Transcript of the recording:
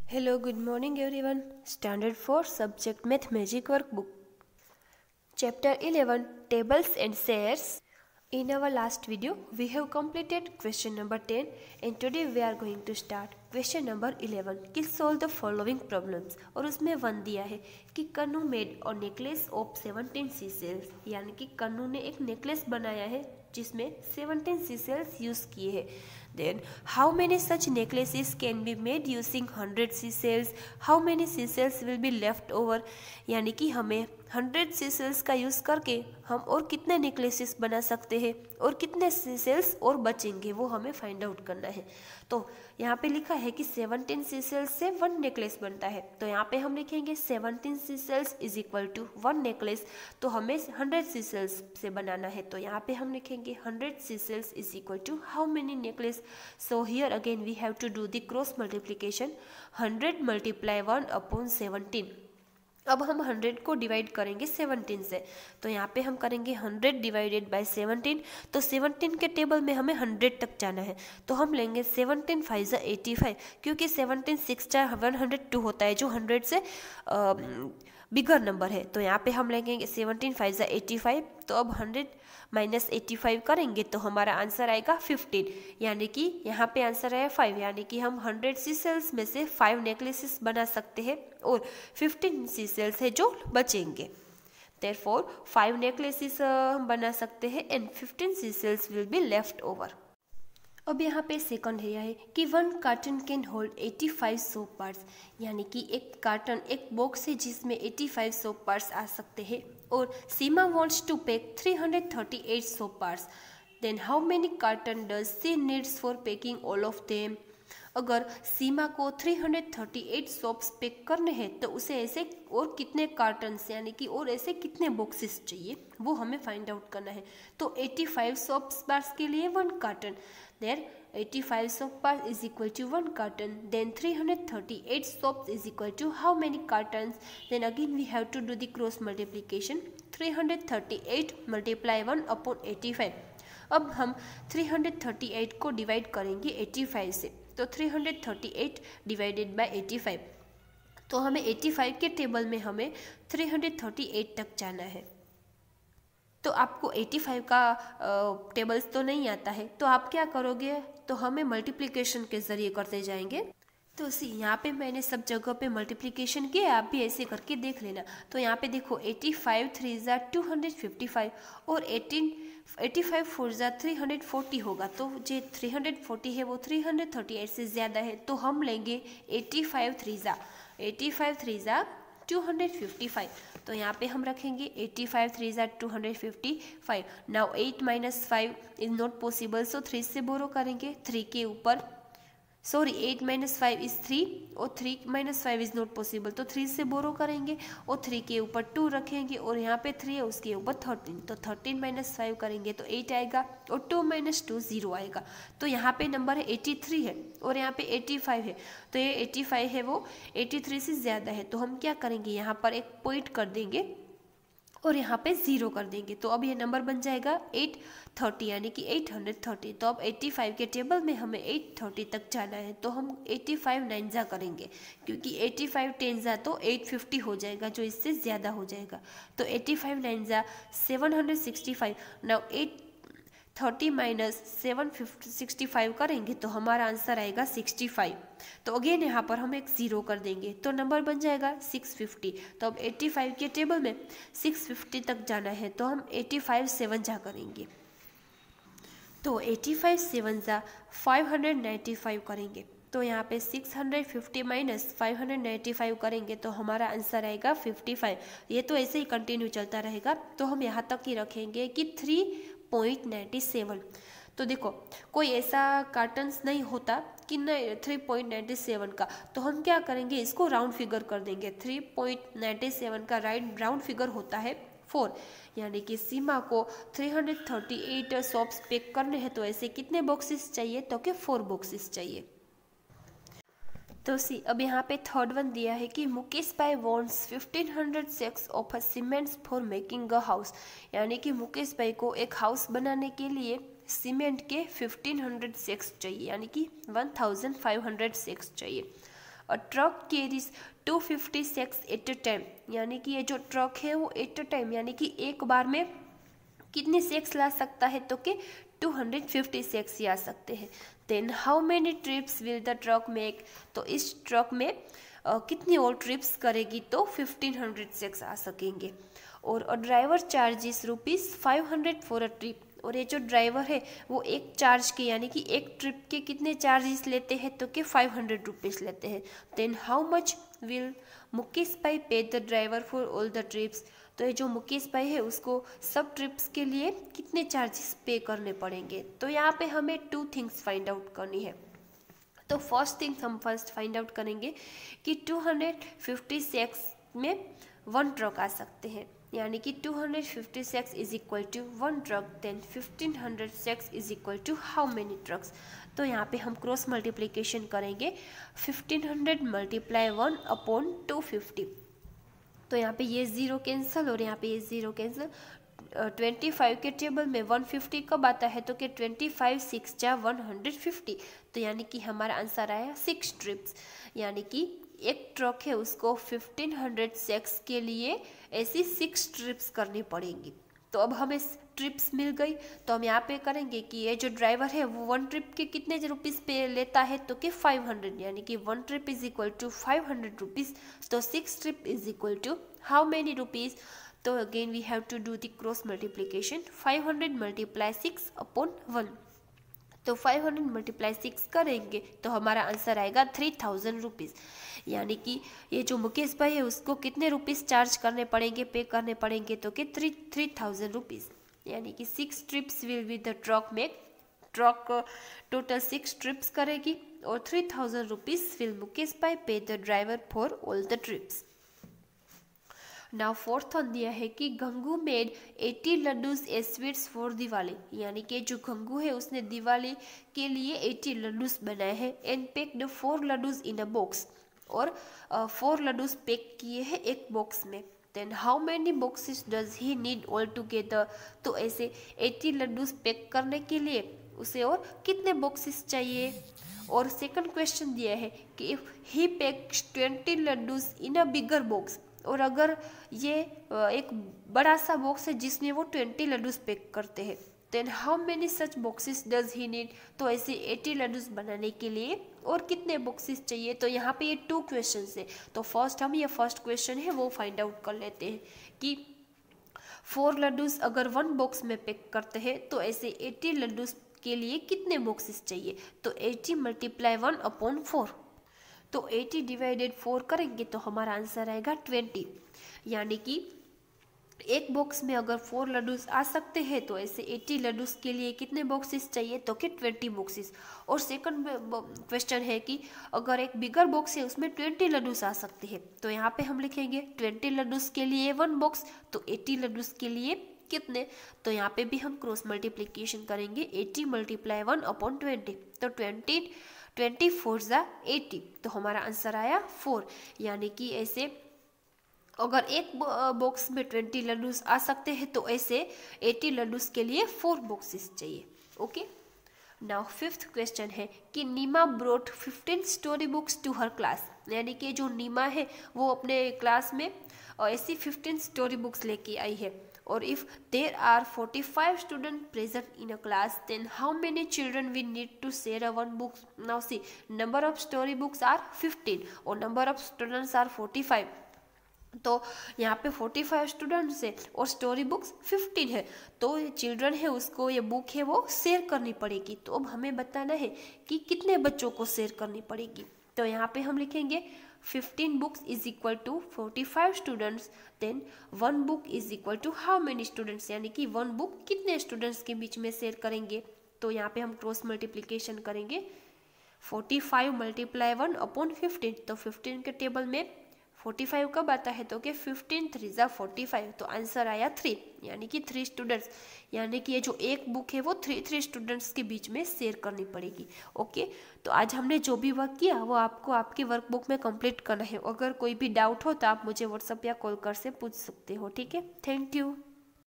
Hello, good morning everyone. Standard 4 Subject Math Magic Workbook. Chapter 11 Tables and Shares. In our last video, we have completed question number 10 and today we are going to start question number 11 कि solve the following problems। और उसमें 1 दिया है कि कन्नू made और necklace of 17 सीसेल्स, यानी कि कन्नू ने एक नेकलेस बनाया है जिसमें 17 सीसेल्स यूज किए हैं। Then how many such necklaces can be made using 100 seashells? How many seashells will be left over? यानी कि हमें 100 seashells का यूज़ करके हम और कितने नेकलेसेस बना सकते हैं और कितने seashells और बचेंगे वो हमें फाइंड आउट करना है। तो यहाँ पे लिखा है कि 17 seashells से 1 नेकलेस बनता है, तो यहाँ पे हम लिखेंगे 17 seashells is equal to 1 necklace. तो हमें 100 seashells से बनाना है, तो यहाँ पे हम लिखेंगे 100 seashells is equal to how many necklace. So here again we have to do the cross multiplication. 100 multiply 1 upon 17. अब हम 100 को डिवाइड करेंगे 17 से, तो यहाँ पे हम करेंगे 100 डिवाइडेड बाय 17। तो 17 के टेबल में हमें 100 तक जाना है, तो हम लेंगे 17 5 85, क्योंकि 17 6 102 होता है जो 100 से बिगर नंबर है। तो यहाँ पे हम लेंगे 17 5 85। तो अब 100 माइनस 85 करेंगे तो हमारा आंसर आएगा 15, यानी कि यहाँ पे आंसर आया 5, यानी कि हम 100 सीसेल्स में से 5 नेकलेसेस बना सकते हैं और 15 सीसेल्स है जो बचेंगे। Therefore 5 नेकलेसेस हम बना सकते हैं and 15 seashells will be left over. अब यहाँ पे सेकंड है कि 1 carton can hold 85 soap parts, यानी कि एक कार्टन एक बॉक्स है जिसमें 85 सोप पार्ट्स आ सकते हैं और Seema wants to pack 338 soap parts. Then how many carton does she needs for packing all of them. अगर सीमा को 338 सोप्स पैक करने हैं तो उसे ऐसे और कितने कार्टन्स यानी कि और ऐसे कितने बॉक्सेस चाहिए वो हमें फाइंड आउट करना है। तो 85 सोप्स बार्स के लिए 1 carton, there 85 soap bars is equal to 1 carton. Then 338 soaps is equal to how many cartons? Then again we have to do the cross multiplication. 338 multiply 1 upon 85. अब हम 338 को divide करेंगे 85 से, तो 338 डिवाइडेड बाय 85। तो हमें 85 के टेबल में हमें 338 तक जाना है। तो आपको 85 का टेबल्स तो नहीं आता है, तो आप क्या करोगे, तो हमें मल्टीप्लिकेशन के ज़रिए करते जाएंगे। तो यहाँ पे मैंने सब जगह पे मल्टीप्लिकेशन किया, आप भी ऐसे करके देख लेना। तो यहाँ पे देखो 85 3 ज़ा 255 और 85 4 ज़ा 340 होगा, तो जो 340 है वो 338 से ज़्यादा है, तो हम लेंगे 85 3 ज़ा 255। तो यहाँ पे हम रखेंगे 85 3 ज़ा 255। Now 8 minus 5 is not possible, so 3 से बोरो करेंगे 3 के ऊपर, सॉरी 8 माइनस 5 इज 3 और 3 माइनस 5 इज नॉट पॉसिबल, तो 3 से बोरो करेंगे और 3 के ऊपर 2 रखेंगे और यहाँ पे 3 है उसके ऊपर 13, तो 13 माइनस 5 करेंगे तो 8 आएगा और 2 माइनस 2 0 आएगा। तो यहाँ पे नंबर है 83 है और यहाँ पे 85 है, तो ये 85 है वो 83 से ज़्यादा है, तो हम क्या करेंगे यहाँ पर एक पॉइंट कर देंगे और यहाँ पे 0 कर देंगे। तो अब ये नंबर बन जाएगा 830, यानी कि 830। तो अब 85 के टेबल में हमें 830 तक जाना है, तो हम 85 9 ज़ा करेंगे, क्योंकि 85 10 ज़ा तो 850 हो जाएगा जो इससे ज़्यादा हो जाएगा। तो 85 9 ज़ा 765। नाउ 830 माइनस 765 करेंगे तो हमारा आंसर आएगा 65। तो अगेन यहाँ पर हम एक 0 कर देंगे तो नंबर बन जाएगा 650। तो अब 85 के टेबल में 650 तक जाना है, तो हम 85 7 जा करेंगे, तो 85 7 जा 595 करेंगे। तो यहाँ पे 650 माइनस 595 करेंगे तो हमारा आंसर आएगा 55। ये तो ऐसे ही कंटिन्यू चलता रहेगा, तो हम यहाँ तक ही रखेंगे कि 3.97। तो देखो कोई ऐसा कार्टन्स नहीं होता कि नहीं 3.97 का, तो हम क्या करेंगे इसको राउंड फिगर कर देंगे। 3.97 का राउंड फिगर होता है 4, यानी कि सीमा को 338 सोप्स पैक करने हैं, तो ऐसे कितने बॉक्सेस चाहिए, तो कि 4 बॉक्सेस चाहिए। तो अब यहाँ पे थर्ड वन दिया है कि मुकेश भाई wants 1500 sacks of cements for making a house, यानी कि मुकेश भाई को एक हाउस बनाने के लिए सीमेंट के 1500 sacks चाहिए, यानी कि 1500 sacks चाहिए। A truck carries 250 sacks at a time, यानी कि ये जो ट्रक है वो एट अ टाइम यानी कि एक बार में कितने सैक्स ला सकता है, तो कि 250 सैक्स ही आ सकते हैं। Then how many trips will the truck make, तो इस ट्रक में कितनी और ट्रिप्स करेगी, तो 1500 सैक्स आ सकेंगे। और a driver charges ₹500 for a trip, और ये जो ड्राइवर है वो एक चार्ज के यानी कि एक ट्रिप के कितने चार्जेस लेते हैं, तो कि 500 रुपीज़ लेते हैं। Then how much will Mukesh bhai pay the driver for all the trips, तो ये जो मुकेश भाई है उसको सब ट्रिप्स के लिए कितने चार्जेस पे करने पड़ेंगे। तो यहाँ पे हमें 2 थिंग्स फाइंड आउट करनी है। तो फर्स्ट थिंग हम फर्स्ट फाइंड आउट करेंगे कि 250 सैक्स में 1 ट्रक आ सकते हैं, यानी कि 250 sacks is equal to 1 truck. Then 1500 sacks is equal to how many trucks. तो यहाँ पे हम क्रॉस मल्टीप्लिकेशन करेंगे, 1500 मल्टीप्लाई 1 अपॉन 250। तो यहाँ पे ये 0 कैंसिल और यहाँ पे ये 0 कैंसिल। 25 के टेबल में 150 कब आता है, तो कि 25 6 जा 150, तो यानी कि हमारा आंसर आया 6 ट्रिप्स, यानी कि एक ट्रक है उसको 1500 सैक्स के लिए ऐसी 6 ट्रिप्स करनी पड़ेंगी। तो अब हमें ट्रिप्स मिल गई, तो हम यहाँ पे करेंगे कि ये जो ड्राइवर है वो 1 ट्रिप के कितने रुपीज़ पे लेता है, तो कि 500, यानी कि 1 trip is equal to 500 rupees. तो 6 trip is equal to how many rupees. तो again we have to do the cross multiplication, 500 multiply 6 upon 1। तो 500 मल्टीप्लाई 6 करेंगे तो हमारा आंसर आएगा 3000 रुपीज़, यानी कि ये जो मुकेश भाई है उसको कितने रुपीज़ चार्ज करने पड़ेंगे, पे करने पड़ेंगे, तो कि 3000 रुपीज़, यानी कि 6 trips will be the truck make. Truck total 6 trips करेगी और 3000 rupees will Mukesh bhai pay the driver for all the trips. Now fourth one दिया है कि Gangu made 80 laddoos A sweets for Diwali, यानी कि जो गंगू है उसने दिवाली के लिए 80 लड्डूज बनाए हैं and packed 4 laddoos in a box, और 4 लड्डूज पैक किए हैं एक बॉक्स में। Then how many boxes does he need all together, तो ऐसे 80 लड्डूज पैक करने के लिए उसे और कितने बॉक्सेस चाहिए। और सेकंड क्वेश्चन दिया है कि if he PACS 20 laddoos in a bigger box, और अगर ये एक बड़ा सा बॉक्स है जिसमें वो 20 लड्डूज पैक करते हैं, then how many such boxes does he need, तो ऐसे 80 लड्डूज बनाने के लिए और कितने बॉक्सेस चाहिए। तो यहाँ पे ये 2 क्वेश्चन है, तो फर्स्ट हम ये फर्स्ट क्वेश्चन है वो फाइंड आउट कर लेते हैं कि 4 लड्डूज अगर 1 बॉक्स में पैक करते हैं तो ऐसे 80 लड्डूज के लिए कितने बॉक्सेस चाहिए। तो 80 मल्टीप्लाई 1 अपॉन 4, तो 80 डिवाइडेड 4 करेंगे तो हमारा आंसर आएगा 20, यानी कि एक बॉक्स में अगर 4 लड्डूज आ सकते हैं तो ऐसे 80 लड्डूज के लिए कितने बॉक्सेस चाहिए, तो कि 20 बॉक्सेस। और सेकंड क्वेश्चन है कि अगर एक बिगर बॉक्स है उसमें 20 लड्डूज आ सकते हैं, तो यहाँ पे हम लिखेंगे 20 लड्डूज के लिए 1 बॉक्स, तो 80 लड्डूज के लिए कितने। तो यहाँ पे भी हम क्रॉस मल्टीप्लिकेशन करेंगे, 80 मल्टीप्लाई 1 अपॉन 20, तो 20 4 जा 80, तो हमारा आंसर आया 4, यानी कि ऐसे अगर एक बॉक्स में 20 लड्डूज आ सकते हैं तो ऐसे 80 लड्डूज के लिए 4 बॉक्सेस चाहिए। ओके, नाउ फिफ्थ क्वेश्चन है कि Neema brought 15 story books to her class, यानी कि जो नीमा है वो अपने क्लास में ऐसी 15 स्टोरी बुक्स लेके आई है, और if there are 45 students present in a class, then how many children we need to share a one book. Now see, number of story books are 15 और number of students are 45, तो यहाँ पे 45 students है और story books 15 है, तो children है उसको ये बुक है वो शेयर करनी पड़ेगी। तो अब हमें बताना है कि कितने बच्चों को शेयर करनी पड़ेगी। तो यहाँ पे हम लिखेंगे 15 books is equal to 45 students, then 1 book is equal to how many students, यानी कि 1 बुक कितने स्टूडेंट्स के बीच में शेयर करेंगे। तो यहाँ पे हम क्रॉस मल्टीप्लिकेशन करेंगे, 45 मल्टीप्लाई 1 अपॉन 15, तो 15 के टेबल में 45 कब आता है, तो कि 15 3 जा 45, तो आंसर आया 3, यानी कि 3 स्टूडेंट्स, यानी कि ये जो एक बुक है वो 3 स्टूडेंट्स के बीच में शेयर करनी पड़ेगी। ओके, तो आज हमने जो भी वर्क किया वो आपको आपके वर्कबुक में कंप्लीट करना है। अगर कोई भी डाउट हो तो आप मुझे व्हाट्सएप या कॉल कर से पूछ सकते हो। ठीक है, थैंक यू।